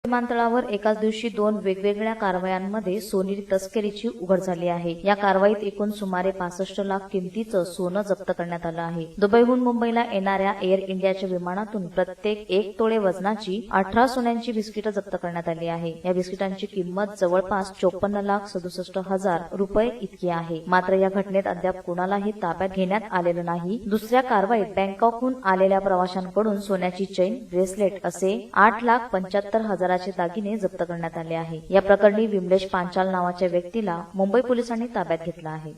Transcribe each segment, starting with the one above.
विमानतळावर एकाच दिवशी 2 वेगवेगळ्या कारवायांमध्ये सोनेरी तस्करीची उघड झाली आहे। या कारवाईत एकूण सुमारे 65 लाख किमतीचं सोनं जप्त करण्यात आलं आहे। दुबईहून मुंबईला येणाऱ्या एअर इंडियाच्या विमानातून प्रत्येक 1 तोळे वजनाची 18 सोन्यांची बिस्किटं जप्त करण्यात आली आहे। या बिस्किटांची किंमत जवळपास 54,67,000 रुपये इतकी आहे। मात्र या घटनेत अद्याप कुणालाही ताब्यात घेण्यात आलेलं नाही। दुसऱ्या कारवाईत बँकॉकहून आलेल्या प्रवाशांकडून सोन्याची चैन, ब्रेसलेट असे 8,75,000 चे दागिने जप्त करण्यात आले आहे। या प्रकरणी विमलेश पांचाल नावाच्या व्यक्तीला मुंबई पोलिसांनी ताब्यात घेतलं आहे।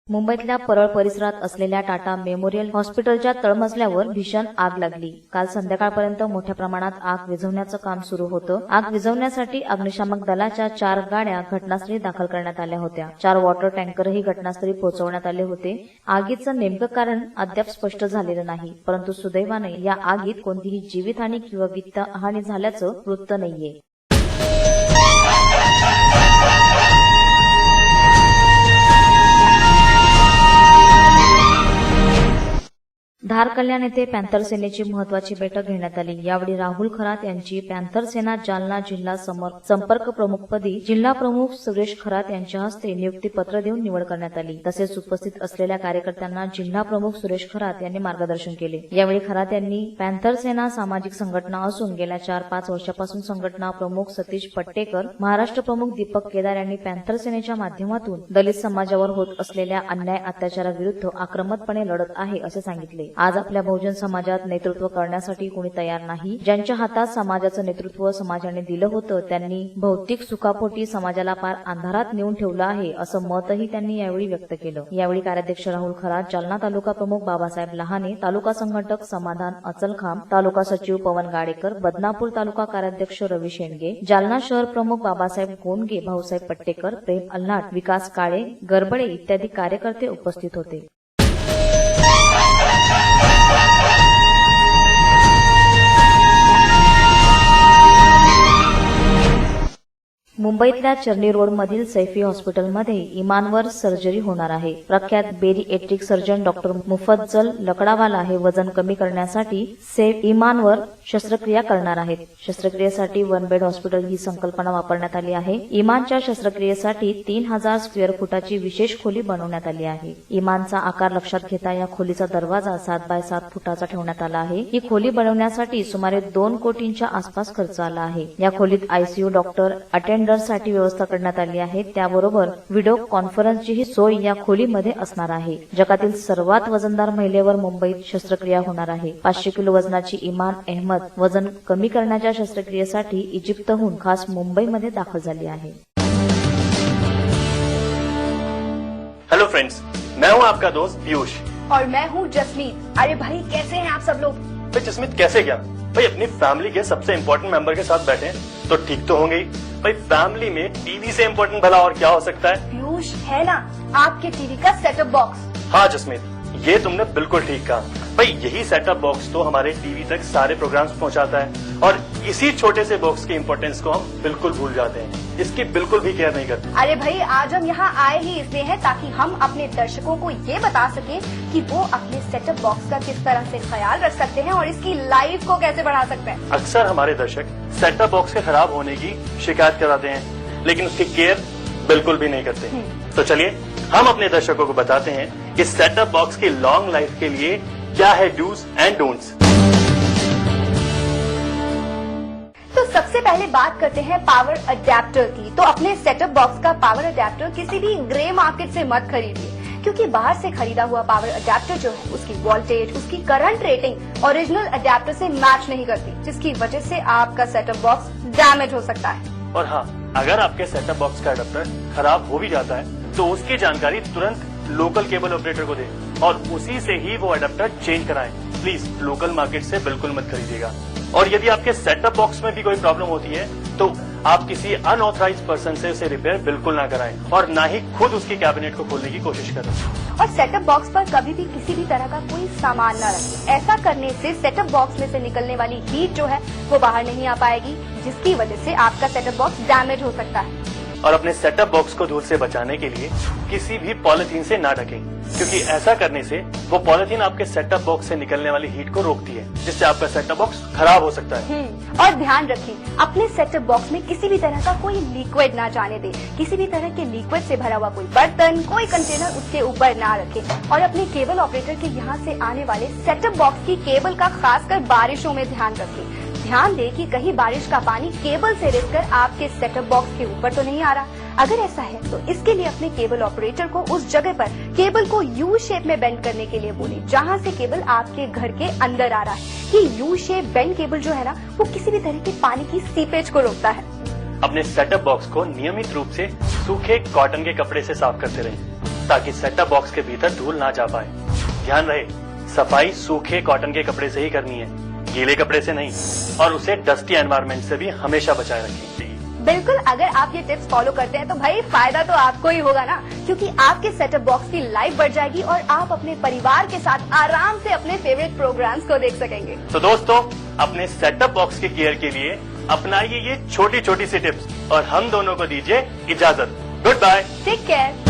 मुंबईतल्या परळ परिसरात असलेल्या टाटा मेमोरियल हॉस्पिटलच्या तळमजल्यावर भीषण आग लागली। काल संध्याकाळपर्यंत मोठ्या प्रमाणात आग विझवण्याचं काम सुरू होतं। आग विझवण्यासाठी अग्निशामक दलाच्या 4 गाड्या घटनास्थळी दाखल करण्यात आल्या होत्या। 4 वॉटर टँकरही घटनास्थळी पोहोचवण्यात आले होते। आगीचं नेमकं कारण अद्याप स्पष्ट झालेलं नाही, परंतु सुदैवाने या आगीत कोणतीही जीवितहानी किंवा वित्तहानी झाल्याचं वृत्त नाहीये। धार कल्याण येथे पॅन्थर सेनेची महत्वाची बैठक घेण्यात आली। यावेळी राहुल खरात यांची पॅन्थर सेना जालना जिल्हा संपर्क प्रमुखपदी जिल्हा प्रमुख सुरेश खरात यांच्या हस्ते नियुक्तीपत्र देऊन निवड करण्यात आली। तसेच उपस्थित असलेल्या कार्यकर्त्यांना जिल्हा प्रमुख सुरेश खरात यांनी मार्गदर्शन केले। यावेळी खरात यांनी पॅन्थर सेना सामाजिक संघटना असून गेल्या 4-5 वर्षापासून संघटना प्रमुख सतीश पट्टेकर, महाराष्ट्र प्रमुख दीपक केदार यांनी पॅन्थर सेनेच्या माध्यमातून दलित समाजावर होत असलेल्या अन्याय अत्याचाराविरुद्ध आक्रमकपणे लढत आहे असे सांगितले। आज आपल्या बहुजन समाजात नेतृत्व करण्यासाठी कोणी तयार नाही। ज्यांच्या हातात समाजाचं नेतृत्व समाजाने दिलं होतं त्यांनी भौतिक सुखापोटी समाजाला पार अंधारात नेऊन ठेवलं आहे असं मतही त्यांनी यावेळी व्यक्त केलं। यावेळी कार्याध्यक्ष राहुल खरात, जालना तालुका प्रमुख बाबासाहेब लहाने, तालुका संघटक समाधान अचलखाम, तालुका सचिव पवन गाडेकर, बदनापूर तालुका कार्याध्यक्ष रवी शेंडगे, जालना शहर प्रमुख बाबासाहेब गोंडगे, भाऊसाहेब पट्टेकर, प्रेम अल्हाट, विकास काळे, गरबडे इत्यादी कार्यकर्ते उपस्थित होते। मुंबईतल्या चर्नी रोड मधील सैफी हॉस्पिटलमध्ये इमानवर सर्जरी होणार आहे। प्रख्यात bariatric surgeon doctor Mufaddal Lakdawala हे वजन कमी करण्यासाठी इमानवर शस्त्रक्रिया करणार आहेत। शस्त्रक्रियेसाठी 1 बेड हॉस्पिटल ही संकल्पना वापरण्यात आली आहे। इमानच्या शस्त्रक्रियेसाठी 3000 स्क्वेअर फुटाची विशेष खोली बनवण्यात आली आहे। इमानचा आकार लक्षात घेता या खोलीचा दरवाजा 7 बाय 7 फुटाचा ठेवण्यात आला आहे। ही खोली बनवण्यासाठी सुमारे 2 कोटींच्या आसपास खर्च आला आहे। या खोलीत आयसीयू, डॉक्टर, साठी व्यवस्था करण्यात आली आहे। त्याबरोबर व्हिडिओ कॉन्फरन्सचीही सोय या खोलीमध्ये असणार आहे। जगातील सर्वात वजनदार महिलेवर मुंबईत शस्त्रक्रिया होणार आहे। 500 किलो वजनाची इमान अहमद वजन कमी करण्याच्या शस्त्रक्रियेसाठी इजिप्तहून खास मुंबईमध्ये दाखल झाली आहे। हेलो फ्रेंड्स, मैं हूं आपका दोस्त पीयूष और मैं हूं जसमीत। अरे भाई कैसे हैं आप सब लोग? भाई जसमीत कैसे क्या भाई, अपनी फैमिली के सबसे इम्पोर्टेंट मेंबर के साथ बैठे तो ठीक तो होंगे ही। भाई फैमिली में टीवी से इम्पोर्टेंट भला और क्या हो सकता है? पीयूष है ना आपके टीवी का सेटअप बॉक्स। हाँ जसमीत, ये तुमने बिल्कुल ठीक कहा। भाई यही सेटअप बॉक्स तो हमारे टीवी तक सारे प्रोग्राम्स पहुंचाता है और इसी छोटे से बॉक्स की इम्पोर्टेंस को हम बिल्कुल भूल जाते हैं, इसकी बिल्कुल भी केयर नहीं करते। अरे भाई आज हम यहाँ आए ही इसलिए हैं ताकि हम अपने दर्शकों को ये बता सकें कि वो अपने सेटअप बॉक्स का किस तरह से ख्याल रख सकते हैं और इसकी लाइफ को कैसे बढ़ा सकते हैं। अक्सर हमारे दर्शक सेटअप बॉक्स के खराब होने की शिकायत कराते हैं, लेकिन उसकी केयर बिल्कुल भी नहीं करते। तो चलिए हम अपने दर्शकों को बताते हैं कि सेटअप बॉक्स की लॉन्ग लाइफ के लिए क्या है डूज एंड डोंट्स। तो सबसे पहले बात करते हैं पावर अडेप्टर की। तो अपने सेटअप बॉक्स का पावर अडेप्टर किसी भी ग्रे मार्केट से मत खरीदिए, क्योंकि बाहर से खरीदा हुआ पावर अडेप्टर जो है उसकी वोल्टेज, उसकी करंट रेटिंग ओरिजिनल अडेप्टर से मैच नहीं करती, जिसकी वजह से आपका सेटअप बॉक्स डैमेज हो सकता है। और हाँ, अगर आपके सेटअप बॉक्स का अडेप्टर खराब हो भी जाता है तो उसकी जानकारी तुरंत लोकल केबल ऑपरेटर को दें और उसी से ही वो अडेप्टर चेंज कराएं। प्लीज लोकल मार्केट से बिल्कुल मत खरीदिएगा। और यदि आपके सेटअप बॉक्स में भी कोई प्रॉब्लम होती है तो आप किसी अनऑथराइज्ड पर्सन से उसे रिपेयर बिल्कुल ना कराएं और ना ही खुद उसकी कैबिनेट को खोलने की कोशिश करें। और सेटअप बॉक्स पर कभी भी किसी भी तरह का कोई सामान न रखें। ऐसा करने से सेटअप बॉक्स में से निकलने वाली हीट जो है वो बाहर नहीं आ पाएगी, जिसकी वजह से आपका सेटअप बॉक्स डैमेज हो सकता है। और अपने सेटअप बॉक्स को धूल से बचाने के लिए किसी भी पॉलिथीन से ना ढकें, क्योंकि ऐसा करने से वो पॉलिथीन आपके सेटअप बॉक्स से निकलने वाली हीट को रोकती है, जिससे आपका सेटअप बॉक्स खराब हो सकता है। और ध्यान रखें, अपने सेटअप बॉक्स में किसी भी तरह का कोई लिक्विड ना जाने दें। किसी भी तरह के लिक्विड से भरा हुआ कोई बर्तन, कोई कंटेनर उसके ऊपर ना रखें। और अपने केबल ऑपरेटर के यहाँ से आने वाले सेटअप बॉक्स की केबल का खासकर बारिशों में ध्यान रखें। ध्यान दें कि कहीं बारिश का पानी केबल से रिसकर आपके सेटअप बॉक्स के ऊपर तो नहीं आ रहा। अगर ऐसा है तो इसके लिए अपने केबल ऑपरेटर को उस जगह पर केबल को यू शेप में बेंड करने के लिए बोले जहां से केबल आपके घर के अंदर आ रहा है। कि यू शेप बेंड केबल जो है ना, वो किसी भी तरह के पानी की सीपेज को रोकता है। अपने सेटअप बॉक्स को नियमित रूप से सूखे कॉटन के कपड़े से साफ करते रहें, ताकि सेटअप बॉक्स के भीतर धूल ना जा पाए। ध्यान रहे, सफाई सूखे कॉटन के कपड़े से ही करनी है, गीले कपड़े से नहीं, और उसे डस्टी एनवायरनमेंट से भी हमेशा बचाए रखें। बिल्कुल, अगर आप ये टिप्स फॉलो करते हैं तो भाई फायदा तो आपको ही होगा ना, क्योंकि आपके सेटअप बॉक्स की लाइफ बढ़ जाएगी और आप अपने परिवार के साथ आराम से अपने फेवरेट प्रोग्राम्स को देख सकेंगे। तो दोस्तों, अपने सेटअप बॉक्स की केयर के लिए अपनाइए ये छोटी छोटी सी टिप्स और हम दोनों को दीजिए इजाजत। Good bye, take care.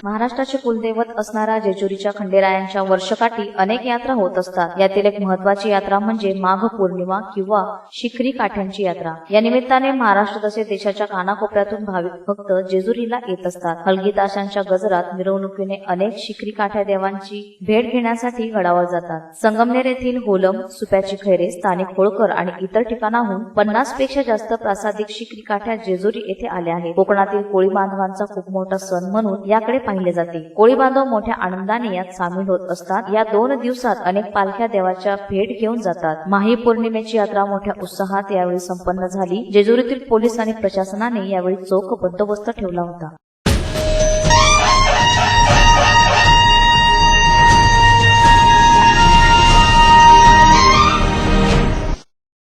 महाराष्ट्राचे कुलदैवत असणाऱ्या जेजुरीच्या खंडेरायांच्या वर्षकाठी अनेक यात्रा होत असतात। यातील एक महत्वाची यात्रा म्हणजे माघ पौर्णिमा किंवा शिखरी काठ्यांची यात्रा। या निमित्ताने महाराष्ट्र तसेच देशाच्या कानाकोपऱ्यातून भाविक भक्त जेजुरीला येत असतात। हलगी ताशांच्या गजरात मिरवणुकीने अनेक शिखरी काठ्या देवांची भेट घेण्यासाठी गडावर जातात। संगमनेर येथील होलम, सुप्याची खैरे, स्थानिक होळकर आणि इतर ठिकाणाहून 50 पेक्षा जास्त प्रासादिक शिखरी काठ्या जेजुरी येथे आल्या आहेत। कोकणातील कोळी बांधवांचा खूप मोठा सण म्हणून याकडे पाहिले जाते। कोळी बांधव मोठ्या आनंदाने यात सामील होत असतात। या 2 दिवसात अनेक पालख्या देवाच्या भेट घेऊन जातात। माही पौर्णिमेची यात्रा मोठ्या उत्साहात यावेळी संपन्न झाली। जेजुरीतील पोलीस आणि प्रशासनाने यावेळी चोख बंदोबस्त ठेवला होता।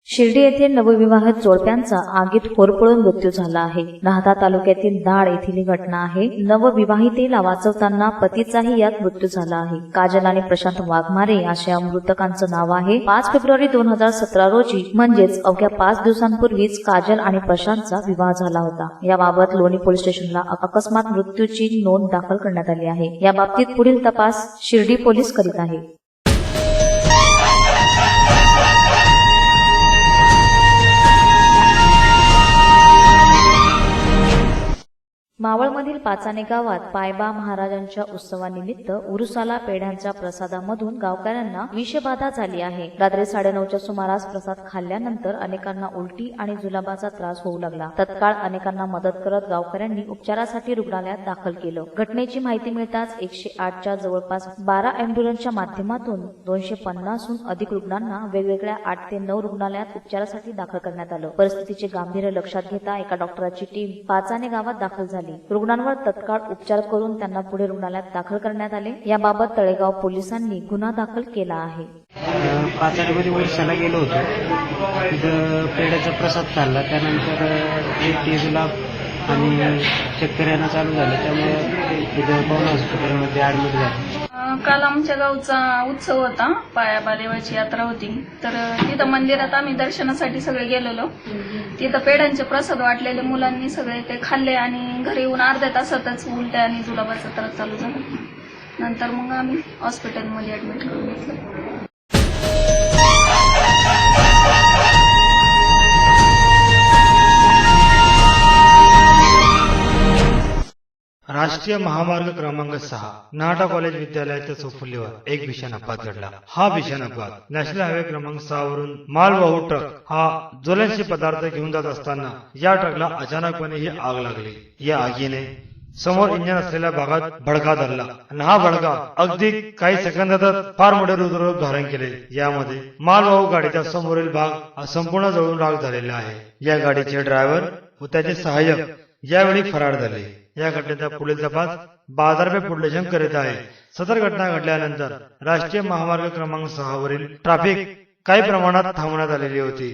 शिर्डी येथे नवविवाहित जोडप्यांचा आगीत होरपळून मृत्यू झाला आहे। राहता तालुक्यातील दाळ येथील ही घटना आहे। नवविवाहितेला वाचवताना पतीचाही यात मृत्यू झाला आहे। काजल आणि प्रशांत वाघमारे अशा या मृतकांचं नाव आहे। 5 फेब्रुवारी 2017 रोजी म्हणजेच अवघ्या 5 दिवसांपूर्वीच काजल आणि प्रशांतचा विवाह झाला होता। याबाबत लोणी पोलीस स्टेशनला अकस्मात मृत्यूची नोंद दाखल करण्यात आली आहे। याबाबतीत पुढील तपास शिर्डी पोलीस करीत आहेत। मावळमधील पाचाने गावात पायबा महाराजांच्या उत्सवानिमित्त उरुसाला पेढ्यांच्या प्रसादामधून गावकऱ्यांना विषबाधा झाली आहे। रात्री 9:30च्या सुमारास प्रसाद खाल्ल्यानंतर अनेकांना उलटी आणि जुलाबाचा त्रास होऊ लागला। तत्काळ अनेकांना मदत करत गावकऱ्यांनी उपचारासाठी रुग्णालयात दाखल केलं। घटनेची माहिती मिळताच 108च्या जवळपास 12 अँब्युलन्सच्या माध्यमातून 250हून अधिक रुग्णांना वेगवेगळ्या 8 ते 9 रुग्णालयात उपचारासाठी दाखल करण्यात आलं। परिस्थितीचे गांभीर्य लक्षात घेता एका डॉक्टराची टीम पाचाने गावात दाखल झाली। रुग्णांवर तत्काळ उपचार करून त्यांना पुढे रुग्णालयात दाखल करण्यात आले। याबाबत तळेगाव पोलिसांनी गुन्हा दाखल केला आहे। पाचाडमध्ये उरसाला गेलो होतो, तिथं पेढ्याचा प्रसाद खाल्ला। त्यानंतर एक जुलाब आणि चक्कर येणं चालू झालं, त्यामुळे तिथं पवना हॉस्पिटलमध्ये ऍडमिट झालं। काल आमच्या गावचा उत्सव होता, पायाबा देवाची यात्रा होती। तर तिथं मंदिरात आम्ही दर्शनासाठी सगळे गेलेलो। तिथं पेढ्यांचे प्रसाद वाटलेले मुलांनी सगळे ते खाल्ले आणि घरी येऊन अर्ध्या तासातच उलट्या आणि जुलाबाचा त्रास चालू झाला। नंतर मग आम्ही हॉस्पिटलमध्ये ऍडमिट करून घेतलं। राष्ट्रीय महामार्ग क्रमांक 6 नाटा कॉलेज विद्यालयाच्या चौफुलीवर एक भीषण अपघात घडला। हा भीषण अपघात नॅशनल हायवे क्रमांक 6 वरून मालवाहू ट्रक हा ज्वलनशील पदार्थ घेऊन जात असताना या ट्रकला अचानकपणे ही आग लागली। या आगीने समोर इंजिन असलेल्या भागात भडका धरला आणि हा भडका अगदी काही सेकंदातच फार मोठे रुद्ररूप धारण केले। यामध्ये मालवाहू गाडीचा समोरील भाग संपूर्ण जळून राख झालेला आहे। या गाडीचे ड्रायव्हर व त्याचे सहाय्यक यावेळी फरार झाले. या घटनेचा पुढील तपास बाजारपेठ पोलीस स्टेशन करीत आहे. सदर घटना घडल्यानंतर राष्ट्रीय महामार्ग क्रमांक 6 वरील ट्रॅफिक काही प्रमाणात थांबवण्यात आलेली होती.